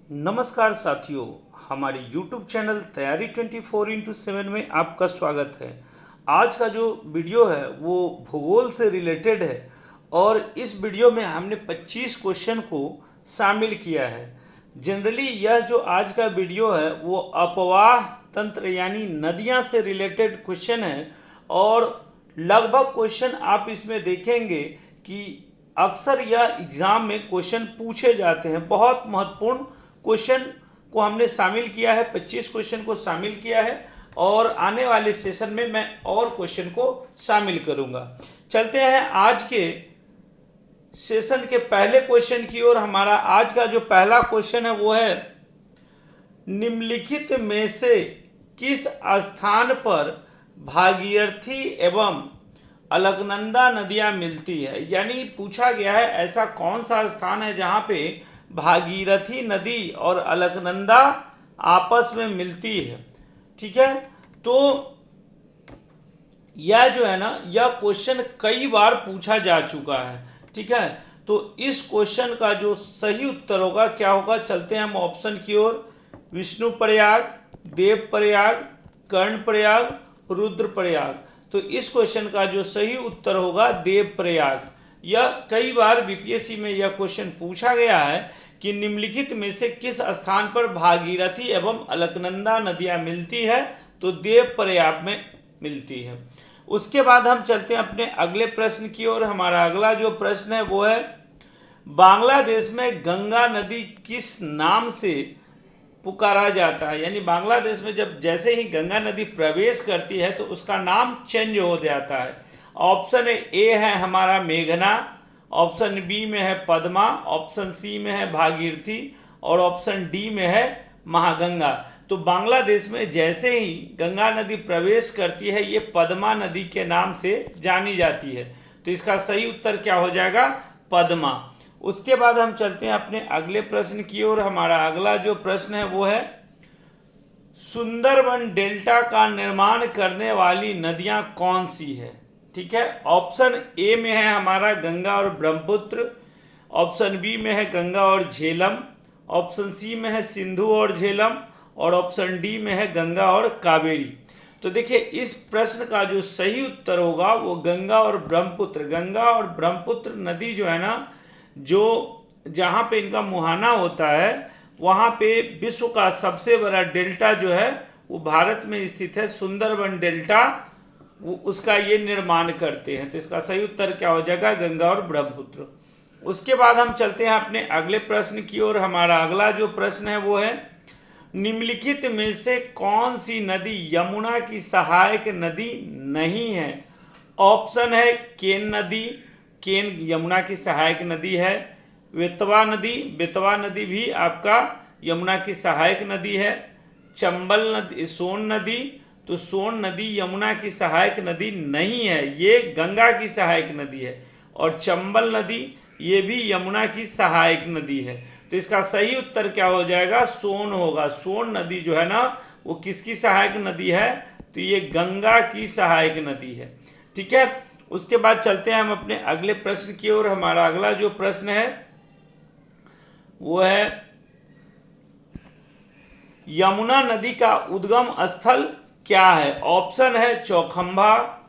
नमस्कार साथियों, हमारे YouTube चैनल तैयारी 24x7 में आपका स्वागत है। आज का जो वीडियो है वो भूगोल से रिलेटेड है और इस वीडियो में हमने 25 क्वेश्चन को शामिल किया है। जनरली यह जो आज का वीडियो है वो अपवाह तंत्र यानी नदियां से रिलेटेड क्वेश्चन है और लगभग क्वेश्चन आप इसमें देखेंगे कि अक्सर यह एग्ज़ाम में क्वेश्चन पूछे जाते हैं। बहुत महत्वपूर्ण क्वेश्चन को हमने शामिल किया है, 25 क्वेश्चन को शामिल किया है और आने वाले सेशन में मैं और क्वेश्चन को शामिल करूंगा। चलते हैं आज के सेशन के पहले क्वेश्चन की ओर। हमारा आज का जो पहला क्वेश्चन है वो है, निम्नलिखित में से किस स्थान पर भागीरथी एवं अलकनंदा नदियां मिलती है। यानी पूछा गया है ऐसा कौन सा स्थान है जहां पे भागीरथी नदी और अलकनंदा आपस में मिलती है। ठीक है, तो यह जो है ना, यह क्वेश्चन कई बार पूछा जा चुका है। ठीक है, तो इस क्वेश्चन का जो सही उत्तर होगा क्या होगा, चलते हैं हम ऑप्शन की ओर। विष्णुप्रयाग, देवप्रयाग, कर्णप्रयाग, रुद्रप्रयाग। तो इस क्वेश्चन का जो सही उत्तर होगा देवप्रयाग। यह कई बार बीपीएससी में यह क्वेश्चन पूछा गया है कि निम्नलिखित में से किस स्थान पर भागीरथी एवं अलकनंदा नदियां मिलती है, तो देवप्रयाग में मिलती है। उसके बाद हम चलते हैं अपने अगले प्रश्न की ओर। हमारा अगला जो प्रश्न है वो है, बांग्लादेश में गंगा नदी किस नाम से पुकारा जाता है। यानी बांग्लादेश में जब जैसे ही गंगा नदी प्रवेश करती है तो उसका नाम चेंज हो जाता है। ऑप्शन ए है हमारा मेघना, ऑप्शन बी में है पद्मा, ऑप्शन सी में है भागीरथी और ऑप्शन डी में है महागंगा। तो बांग्लादेश में जैसे ही गंगा नदी प्रवेश करती है ये पद्मा नदी के नाम से जानी जाती है। तो इसका सही उत्तर क्या हो जाएगा, पद्मा। उसके बाद हम चलते हैं अपने अगले प्रश्न की ओर। हमारा अगला जो प्रश्न है वो है, सुंदरबन डेल्टा का निर्माण करने वाली नदियां कौन सी है। ठीक है, ऑप्शन ए में है हमारा गंगा और ब्रह्मपुत्र, ऑप्शन बी में है गंगा और झेलम, ऑप्शन सी में है सिंधु और झेलम और ऑप्शन डी में है गंगा और कावेरी। तो देखिए इस प्रश्न का जो सही उत्तर होगा वो गंगा और ब्रह्मपुत्र। गंगा और ब्रह्मपुत्र नदी जो है ना, जो जहाँ पे इनका मुहाना होता है वहाँ पे विश्व का सबसे बड़ा डेल्टा जो है वो भारत में स्थित है, सुंदरबन डेल्टा, वो उसका ये निर्माण करते हैं। तो इसका सही उत्तर क्या हो जाएगा, गंगा और ब्रह्मपुत्र। उसके बाद हम चलते हैं अपने अगले प्रश्न की ओर। हमारा अगला जो प्रश्न है वो है, निम्नलिखित में से कौन सी नदी यमुना की सहायक नदी नहीं है। ऑप्शन है केन नदी, केन यमुना की सहायक नदी है। बेतवा नदी, बेतवा नदी भी आपका यमुना की सहायक नदी है। चंबल नदी, सोन नदी, तो सोन नदी यमुना की सहायक नदी नहीं है, ये गंगा की सहायक नदी है। और चंबल नदी ये भी यमुना की सहायक नदी है। तो इसका सही उत्तर क्या हो जाएगा, सोन होगा। सोन नदी जो है ना वो किसकी सहायक नदी है, तो ये गंगा की सहायक नदी है। ठीक है, उसके बाद चलते हैं हम अपने अगले प्रश्न की ओर। हमारा अगला जो प्रश्न है वो है, यमुना नदी का उद्गम स्थल क्या है। ऑप्शन है चौखंबा,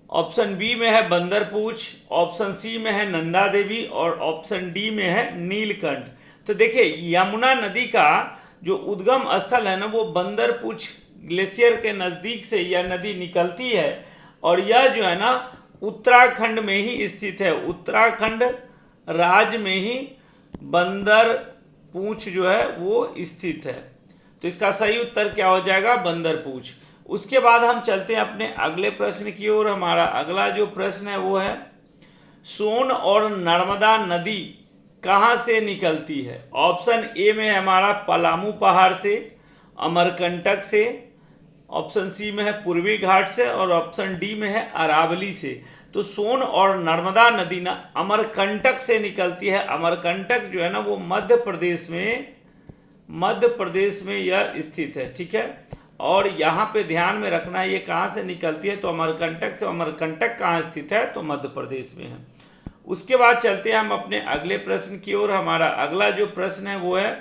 ऑप्शन बी में है बंदरपूछ, ऑप्शन सी में है नंदा देवी और ऑप्शन डी में है नीलकंठ। तो देखिए यमुना नदी का जो उद्गम स्थल है ना वो बंदरपूछ ग्लेशियर के नज़दीक से यह नदी निकलती है और यह जो है ना उत्तराखंड में ही स्थित है। उत्तराखंड राज्य में ही बंदरपूछ जो है वो स्थित है। तो इसका सही उत्तर क्या हो जाएगा, बंदरपूछ। उसके बाद हम चलते हैं अपने अगले प्रश्न की ओर। हमारा अगला जो प्रश्न है वो है, सोन और नर्मदा नदी कहाँ से निकलती है। ऑप्शन ए में है हमारा पलामू पहाड़ से, अमरकंटक से, ऑप्शन सी में है पूर्वी घाट से और ऑप्शन डी में है अरावली से। तो सोन और नर्मदा नदी ना अमरकंटक से निकलती है। अमरकंटक जो है ना वो मध्य प्रदेश में यह स्थित है। ठीक है, और यहाँ पे ध्यान में रखना है ये कहाँ से निकलती है, तो अमरकंटक से। अमरकंटक कहाँ स्थित है, तो मध्य प्रदेश में है। उसके बाद चलते हैं हम अपने अगले प्रश्न की ओर। हमारा अगला जो प्रश्न है वो है,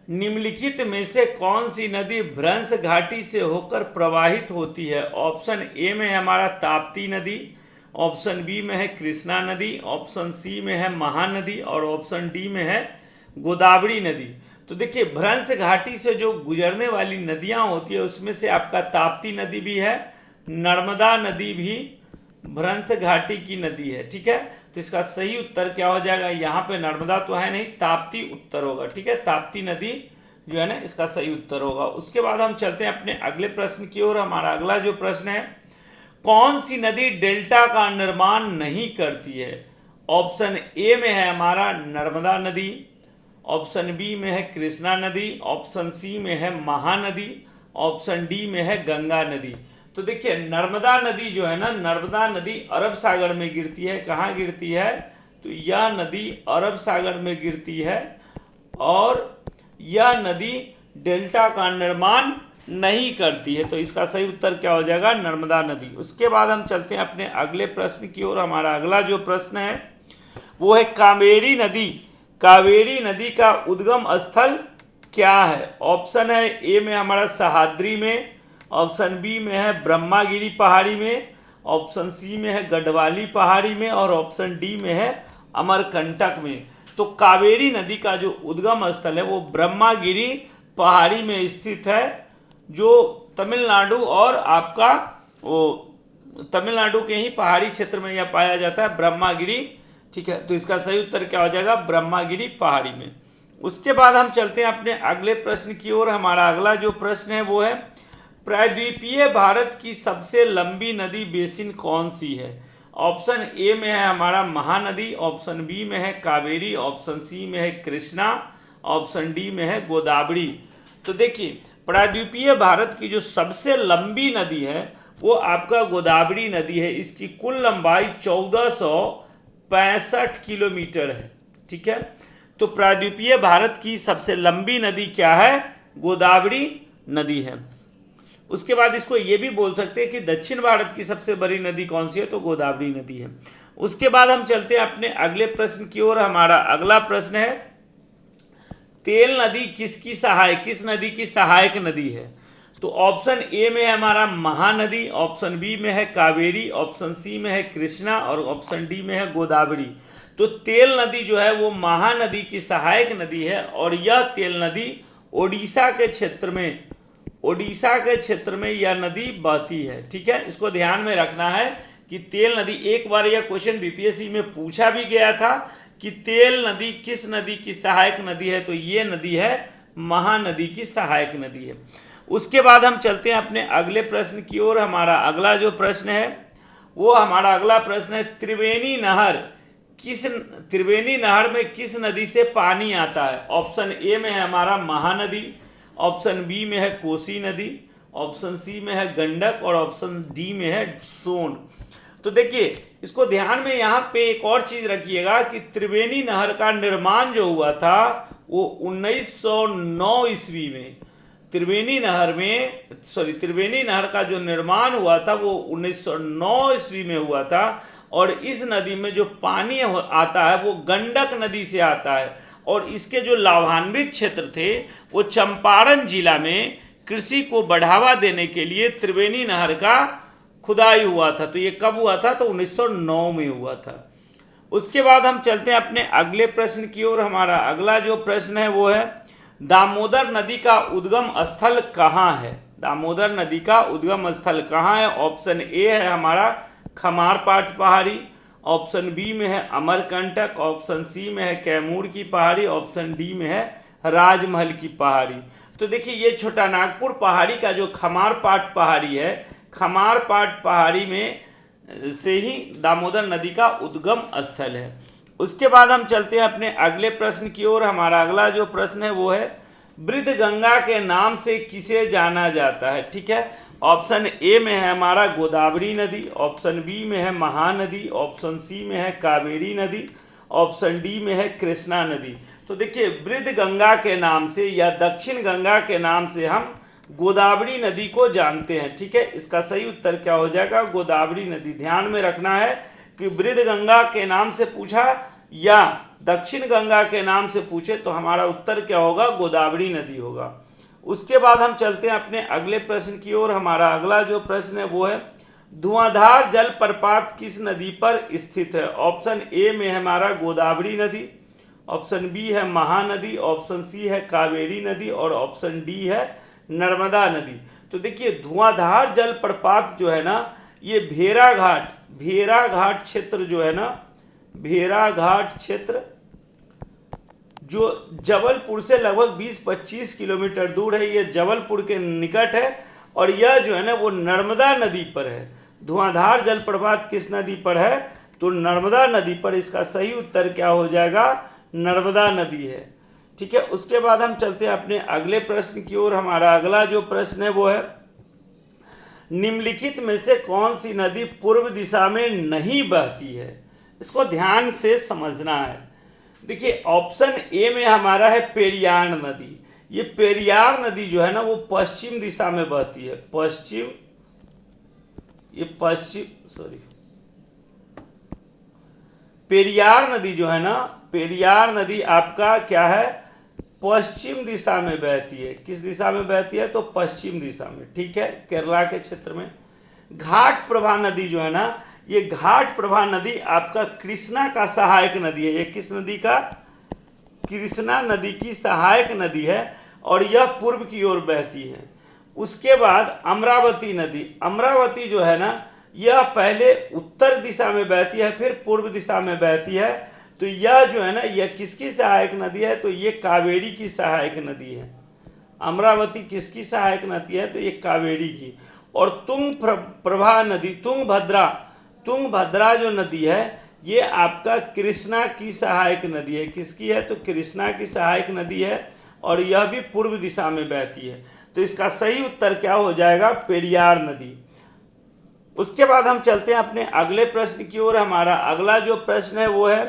निम्नलिखित में से कौन सी नदी भ्रंश घाटी से होकर प्रवाहित होती है? ऑप्शन ए में है हमारा ताप्ती नदी, ऑप्शन बी में है कृष्णा नदी, ऑप्शन सी में है महानदी और ऑप्शन डी में है गोदावरी नदी। तो देखिए भ्रंश घाटी से जो गुजरने वाली नदियां होती है उसमें से आपका ताप्ती नदी भी है, नर्मदा नदी भी भ्रंश घाटी की नदी है। ठीक है, तो इसका सही उत्तर क्या हो जाएगा? यहाँ पे नर्मदा तो है नहीं, ताप्ती उत्तर होगा। ठीक है, ताप्ती नदी जो है ना इसका सही उत्तर होगा। उसके बाद हम चलते हैं अपने अगले प्रश्न की ओर। हमारा अगला जो प्रश्न है, कौन सी नदी डेल्टा का निर्माण नहीं करती है? ऑप्शन ए में है हमारा नर्मदा नदी, ऑप्शन बी में है कृष्णा नदी, ऑप्शन सी में है महानदी, ऑप्शन डी में है गंगा नदी। तो देखिए नर्मदा नदी जो है ना, नर्मदा नदी अरब सागर में गिरती है। कहाँ गिरती है? तो यह नदी अरब सागर में गिरती है और यह नदी डेल्टा का निर्माण नहीं करती है। तो इसका सही उत्तर क्या हो जाएगा? नर्मदा नदी। उसके बाद हम चलते हैं अपने अगले प्रश्न की ओर। हमारा अगला जो प्रश्न है वो है कावेरी नदी। कावेरी नदी का उद्गम स्थल क्या है? ऑप्शन है ए में हमारा सह्याद्री में, ऑप्शन बी में है ब्रह्मागिरी पहाड़ी में, ऑप्शन सी में है गढ़वाली पहाड़ी में और ऑप्शन डी में है अमरकंटक में। तो कावेरी नदी का जो उद्गम स्थल है वो ब्रह्मागिरी पहाड़ी में स्थित है, जो तमिलनाडु और आपका वो तमिलनाडु के ही पहाड़ी क्षेत्र में यह पाया जाता है, ब्रह्मागिरी। ठीक है, तो इसका सही उत्तर क्या हो जाएगा? ब्रह्मागिरी पहाड़ी में। उसके बाद हम चलते हैं अपने अगले प्रश्न की ओर। हमारा अगला जो प्रश्न है वो है, प्रायद्वीपीय भारत की सबसे लंबी नदी बेसिन कौन सी है? ऑप्शन ए में है हमारा महानदी, ऑप्शन बी में है कावेरी, ऑप्शन सी में है कृष्णा, ऑप्शन डी में है गोदावरी। तो देखिए प्रायद्वीपीय भारत की जो सबसे लंबी नदी है वो आपका गोदावरी नदी है। इसकी कुल लंबाई 1465 किलोमीटर है। ठीक है, तो प्रायद्वीपीय भारत की सबसे लंबी नदी क्या है? गोदावरी नदी है। उसके बाद इसको ये भी बोल सकते हैं कि दक्षिण भारत की सबसे बड़ी नदी कौन सी है? तो गोदावरी नदी है। उसके बाद हम चलते हैं अपने अगले प्रश्न की ओर। हमारा अगला प्रश्न है, तेल नदी किस नदी की सहायक नदी है? तो ऑप्शन ए में है हमारा महानदी, ऑप्शन बी में है कावेरी, ऑप्शन सी में है कृष्णा और ऑप्शन डी में है गोदावरी। तो तेल नदी जो है वो महानदी की सहायक नदी है और यह तेल नदी ओडिशा के क्षेत्र में यह नदी बहती है। ठीक है, इसको ध्यान में रखना है कि तेल नदी, एक बार यह क्वेश्चन बीपीएससी में पूछा भी गया था कि तेल नदी किस नदी की सहायक नदी है? तो ये नदी है महानदी की सहायक नदी है। उसके बाद हम चलते हैं अपने अगले प्रश्न की ओर। हमारा अगला जो प्रश्न है वो हमारा अगला प्रश्न है, त्रिवेणी नहर में किस नदी से पानी आता है? ऑप्शन ए में है हमारा महानदी, ऑप्शन बी में है कोसी नदी, ऑप्शन सी में है गंडक और ऑप्शन डी में है सोन। तो देखिए इसको ध्यान में यहाँ पे एक और चीज रखिएगा कि त्रिवेणी नहर का निर्माण जो हुआ था वो 1909 ईस्वी में, त्रिवेणी नहर का जो निर्माण हुआ था वो 1909 ईस्वी में हुआ था और इस नदी में जो पानी आता है वो गंडक नदी से आता है और इसके जो लाभान्वित क्षेत्र थे वो चंपारण जिला में कृषि को बढ़ावा देने के लिए त्रिवेणी नहर का खुदाई हुआ था। तो ये कब हुआ था? तो 1909 में हुआ था। उसके बाद हम चलते हैं अपने अगले प्रश्न की ओर। हमारा अगला जो प्रश्न है वो है, दामोदर नदी का उद्गम स्थल कहाँ है? दामोदर नदी का उद्गम स्थल कहाँ है? ऑप्शन ए है हमारा खमारपाट पहाड़ी, ऑप्शन बी में है अमरकंटक, ऑप्शन सी में है कैमूर की पहाड़ी, ऑप्शन डी में है राजमहल की पहाड़ी। तो देखिए ये छोटा नागपुर पहाड़ी का जो खमारपाट पहाड़ी है, खमारपाट पहाड़ी में से ही दामोदर नदी का उद्गम स्थल है। उसके बाद हम चलते हैं अपने अगले प्रश्न की ओर। हमारा अगला जो प्रश्न है वो है, वृद्ध गंगा के नाम से किसे जाना जाता है? ठीक है, ऑप्शन ए में है हमारा गोदावरी नदी, ऑप्शन बी में है महानदी, ऑप्शन सी में है कावेरी नदी, ऑप्शन डी में है कृष्णा नदी। तो देखिए वृद्ध गंगा के नाम से या दक्षिण गंगा के नाम से हम गोदावरी नदी को जानते हैं। ठीक है, इसका सही उत्तर क्या हो जाएगा? गोदावरी नदी। ध्यान में रखना है कि वृद्ध गंगा के नाम से पूछा या दक्षिण गंगा के नाम से पूछे तो हमारा उत्तर क्या होगा, गोदावरी नदी होगा। उसके बाद हम चलते हैं अपने अगले प्रश्न की ओर। हमारा अगला जो प्रश्न है वो है, धुआंधार जलप्रपात किस नदी पर स्थित है? ऑप्शन ए में है हमारा गोदावरी नदी, ऑप्शन बी है महानदी, ऑप्शन सी है कावेरी नदी और ऑप्शन डी है नर्मदा नदी। तो देखिए धुआंधार जलप्रपात जो है ना, ये भेराघाट क्षेत्र जो है ना, भेराघाट क्षेत्र जो जबलपुर से लगभग 20-25 किलोमीटर दूर है, ये जबलपुर के निकट है और यह जो है ना वो नर्मदा नदी पर है। धुआंधार जलप्रपात किस नदी पर है? तो नर्मदा नदी पर। इसका सही उत्तर क्या हो जाएगा, नर्मदा नदी है। ठीक है, उसके बाद हम चलते हैं अपने अगले प्रश्न की ओर। हमारा अगला जो प्रश्न है वो है, निम्नलिखित में से कौन सी नदी पूर्व दिशा में नहीं बहती है? इसको ध्यान से समझना है। देखिए ऑप्शन ए में हमारा है पेरियार नदी। ये पेरियार नदी जो है ना वो पश्चिम दिशा में बहती है, पेरियार नदी जो है ना, पेरियार नदी आपका क्या है, पश्चिम दिशा में बहती है। किस दिशा में बहती है? तो पश्चिम दिशा में। ठीक है, केरला के क्षेत्र में। घाट प्रभा नदी जो है ना, ये घाट प्रभा नदी आपका कृष्णा का सहायक नदी है। ये किस नदी का? कृष्णा नदी की सहायक नदी है और यह पूर्व की ओर बहती है। उसके बाद अमरावती नदी, अमरावती जो है ना यह पहले उत्तर दिशा में बहती है फिर पूर्व दिशा में बहती है। तो यह जो है ना यह किसकी सहायक नदी है? तो ये कावेरी की सहायक नदी है। अमरावती किसकी सहायक नदी है? तो ये कावेरी की। और तुंगभद्रा नदी, तुंगभद्रा जो नदी है ये आपका कृष्णा की सहायक नदी है। किसकी है? तो कृष्णा की सहायक नदी है और यह भी पूर्व दिशा में बहती है। तो इसका सही उत्तर क्या हो जाएगा? पेरियार नदी। उसके बाद हम चलते हैं अपने अगले प्रश्न की ओर। हमारा अगला जो प्रश्न है वो है,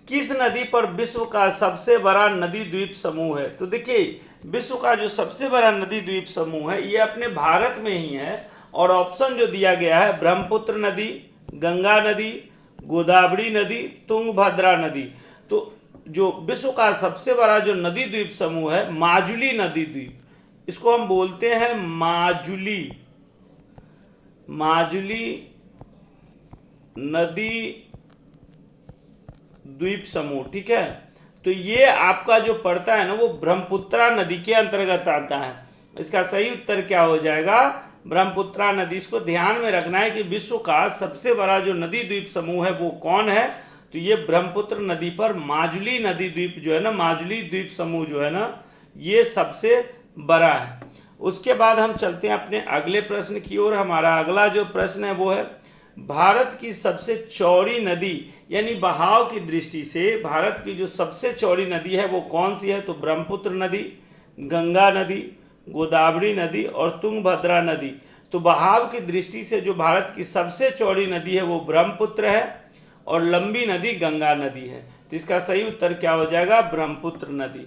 किस नदी पर विश्व का सबसे बड़ा नदी द्वीप समूह है? तो देखिए विश्व का जो सबसे बड़ा नदी द्वीप समूह है ये अपने भारत में ही है और ऑप्शन जो दिया गया है, ब्रह्मपुत्र नदी, गंगा नदी, गोदावरी नदी, तुंगभद्रा नदी। तो जो विश्व का सबसे बड़ा जो नदी द्वीप समूह है, माजुली नदी द्वीप, इसको हम बोलते हैं माजुली नदी द्वीप समूह। ठीक है, तो ये आपका जो पड़ता है ना वो ब्रह्मपुत्रा नदी के अंतर्गत आता है। इसका सही उत्तर क्या हो जाएगा? ब्रह्मपुत्रा नदी। इसको ध्यान में रखना है कि विश्व का सबसे बड़ा जो नदी द्वीप समूह है वो कौन है? तो ये ब्रह्मपुत्र नदी पर माजुली नदी द्वीप जो है ना, माजुली द्वीप समूह जो है ना ये सबसे बड़ा है। उसके बाद हम चलते हैं अपने अगले प्रश्न की ओर। हमारा अगला जो प्रश्न है वो है, भारत की सबसे चौड़ी नदी यानी बहाव की दृष्टि से भारत की जो सबसे चौड़ी नदी है वो कौन सी है? तो ब्रह्मपुत्र नदी, गंगा नदी, गोदावरी नदी और तुंगभद्रा नदी। तो बहाव की दृष्टि से जो भारत की सबसे चौड़ी नदी है वो ब्रह्मपुत्र है और लंबी नदी गंगा नदी है। तो इसका सही उत्तर क्या हो जाएगा? ब्रह्मपुत्र नदी।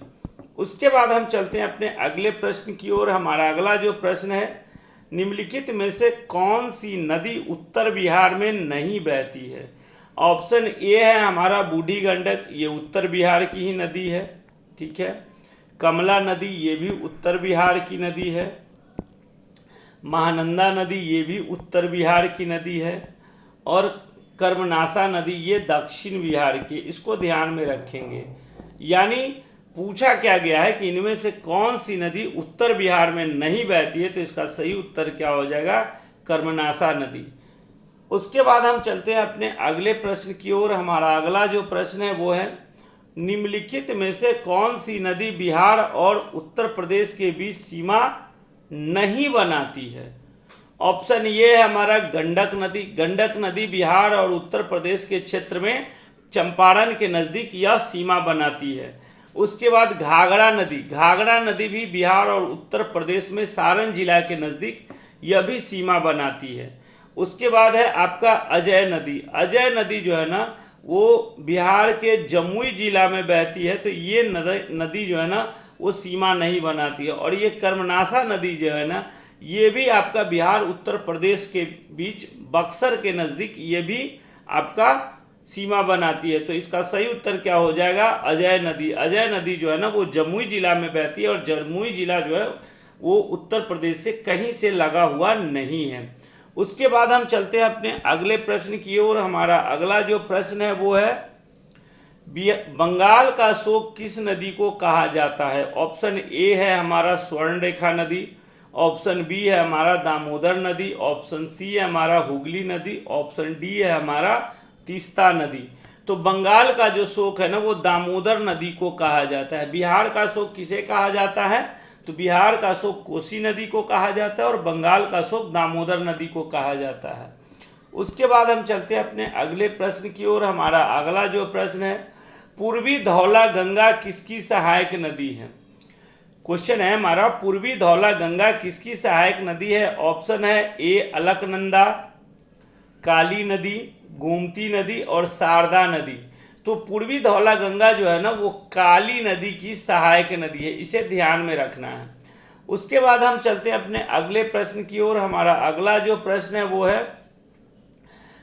उसके बाद हम चलते हैं अपने अगले प्रश्न की ओर। हमारा अगला जो प्रश्न है, निम्नलिखित में से कौन सी नदी उत्तर बिहार में नहीं बहती है? ऑप्शन ए है हमारा बूढ़ी गंडक, ये उत्तर बिहार की ही नदी है। ठीक है, कमला नदी ये भी उत्तर बिहार की नदी है, महानंदा नदी ये भी उत्तर बिहार की नदी है और कर्मनासा नदी ये दक्षिण बिहार की। इसको ध्यान में रखेंगे। यानी पूछा क्या गया है कि इनमें से कौन सी नदी उत्तर बिहार में नहीं बहती है? तो इसका सही उत्तर क्या हो जाएगा? कर्मनासा नदी। उसके बाद हम चलते हैं अपने अगले प्रश्न की ओर। हमारा अगला जो प्रश्न है वो है, निम्नलिखित में से कौन सी नदी बिहार और उत्तर प्रदेश के बीच सीमा नहीं बनाती है? ऑप्शन ये है हमारा गंडक नदी। गंडक नदी बिहार और उत्तर प्रदेश के क्षेत्र में चंपारण के नज़दीक यह सीमा बनाती है। उसके बाद घाघरा नदी, घाघरा नदी भी बिहार और उत्तर प्रदेश में सारण जिला के नज़दीक यह भी सीमा बनाती है। उसके बाद है आपका अजय नदी। अजय नदी जो है ना वो बिहार के जमुई जिला में बहती है। तो ये नदी जो है ना वो सीमा नहीं बनाती है। और ये कर्मनासा नदी जो है ना ये भी आपका बिहार उत्तर प्रदेश के बीच बक्सर के नज़दीक ये भी आपका सीमा बनाती है। तो इसका सही उत्तर क्या हो जाएगा, अजय नदी। अजय नदी जो है ना वो जमुई जिला में बहती है, और जमुई जिला जो है वो उत्तर प्रदेश से कहीं से लगा हुआ नहीं है। उसके बाद हम चलते हैं अपने अगले प्रश्न की ओर। हमारा अगला जो प्रश्न है वो है, बंगाल का शोक किस नदी को कहा जाता है। ऑप्शन ए है हमारा स्वर्णरेखा नदी, ऑप्शन बी है हमारा दामोदर नदी, ऑप्शन सी है हमारा हुगली नदी, ऑप्शन डी है हमारा तीस्ता नदी। तो बंगाल का जो शोक है ना वो दामोदर नदी को कहा जाता है। बिहार का शोक किसे कहा जाता है, तो बिहार का शोक कोसी नदी को कहा जाता है, और बंगाल का शोक दामोदर नदी को कहा जाता है। उसके बाद हम चलते हैं अपने अगले प्रश्न की ओर। हमारा अगला जो प्रश्न है, पूर्वी धौला गंगा किसकी सहायक नदी है। क्वेश्चन है हमारा, पूर्वी धौला गंगा किसकी सहायक नदी है। ऑप्शन है ए अलकनंदा, काली नदी, गोमती नदी और शारदा नदी। तो पूर्वी धौला गंगा जो है ना वो काली नदी की सहायक नदी है, इसे ध्यान में रखना है। उसके बाद हम चलते हैं अपने अगले प्रश्न की ओर। हमारा अगला जो प्रश्न है वो है,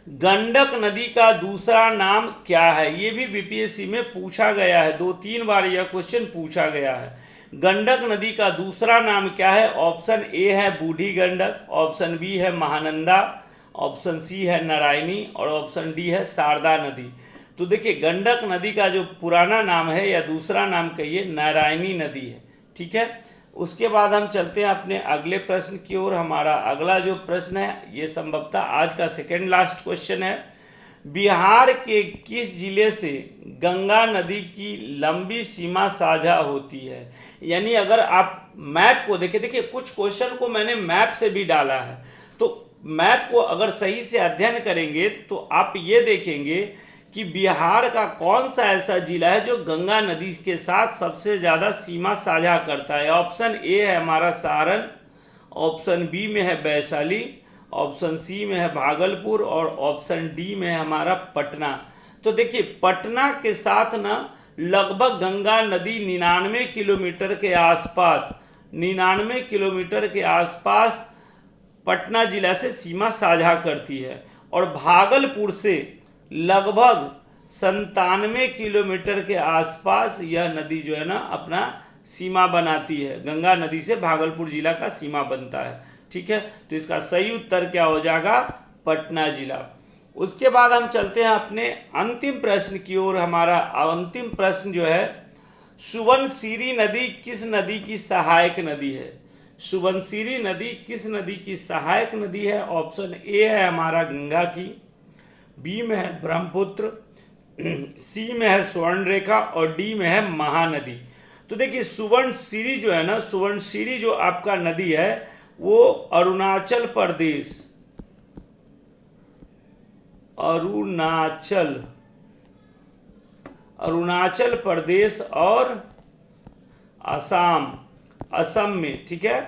गंडक नदी का दूसरा नाम क्या है। ये भी बीपीएससी में पूछा गया है, 2-3 बार यह क्वेश्चन पूछा गया है। गंडक नदी का दूसरा नाम क्या है। ऑप्शन ए है बूढ़ी गंडक, ऑप्शन बी है महानंदा, ऑप्शन सी है नारायणी और ऑप्शन डी है शारदा नदी। तो देखिए गंडक नदी का जो पुराना नाम है या दूसरा नाम कहिए नारायणी नदी है, ठीक है। उसके बाद हम चलते हैं अपने अगले प्रश्न की ओर। हमारा अगला जो प्रश्न है ये संभवतः आज का सेकेंड लास्ट क्वेश्चन है, बिहार के किस जिले से गंगा नदी की लंबी सीमा साझा होती है। यानी अगर आप मैप को देखें, देखिए कुछ क्वेश्चन को मैंने मैप से भी डाला है, तो मैप को अगर सही से अध्ययन करेंगे तो आप ये देखेंगे कि बिहार का कौन सा ऐसा जिला है जो गंगा नदी के साथ सबसे ज़्यादा सीमा साझा करता है। ऑप्शन ए है हमारा सारण, ऑप्शन बी में है वैशाली, ऑप्शन सी में है भागलपुर और ऑप्शन डी में है हमारा पटना। तो देखिए पटना के साथ ना लगभग गंगा नदी 99 किलोमीटर के आसपास 99 किलोमीटर के आसपास पटना जिला से सीमा साझा करती है, और भागलपुर से लगभग 97 किलोमीटर के आसपास यह नदी जो है ना अपना सीमा बनाती है। गंगा नदी से भागलपुर जिला का सीमा बनता है, ठीक है। तो इसका सही उत्तर क्या हो जाएगा, पटना जिला। उसके बाद हम चलते हैं अपने अंतिम प्रश्न की ओर। हमारा अंतिम प्रश्न जो है, सुबनसिरी नदी किस नदी की सहायक नदी है। सुबनसिरी नदी किस नदी की सहायक नदी है। ऑप्शन ए है हमारा गंगा की, बी में है ब्रह्मपुत्र, सी में है स्वर्णरेखा और डी में है महानदी। तो देखिए सुबनसिरी जो है ना, सुबनसिरी जो आपका नदी है वो अरुणाचल प्रदेश और असम में, ठीक है।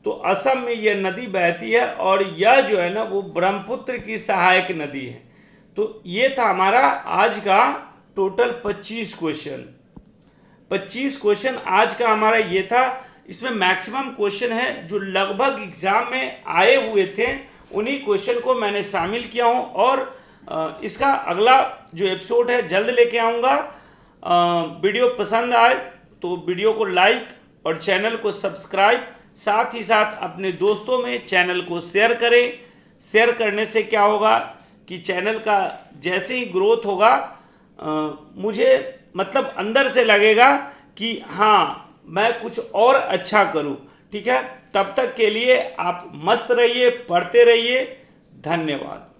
तो असम में यह नदी बहती है और यह जो है ना वो ब्रह्मपुत्र की सहायक नदी है। तो ये था हमारा आज का टोटल 25 क्वेश्चन आज का हमारा ये था। इसमें मैक्सिमम क्वेश्चन है जो लगभग एग्जाम में आए हुए थे, उन्हीं क्वेश्चन को मैंने शामिल किया हूँ, और इसका अगला जो एपिसोड है जल्द लेके आऊँगा। वीडियो पसंद आए तो वीडियो को लाइक और चैनल को सब्सक्राइब, साथ ही साथ अपने दोस्तों में चैनल को शेयर करें। शेयर करने से क्या होगा कि चैनल का जैसे ही ग्रोथ होगा मुझे मतलब अंदर से लगेगा कि हाँ मैं कुछ और अच्छा करूं, ठीक है। तब तक के लिए आप मस्त रहिए, पढ़ते रहिए। धन्यवाद।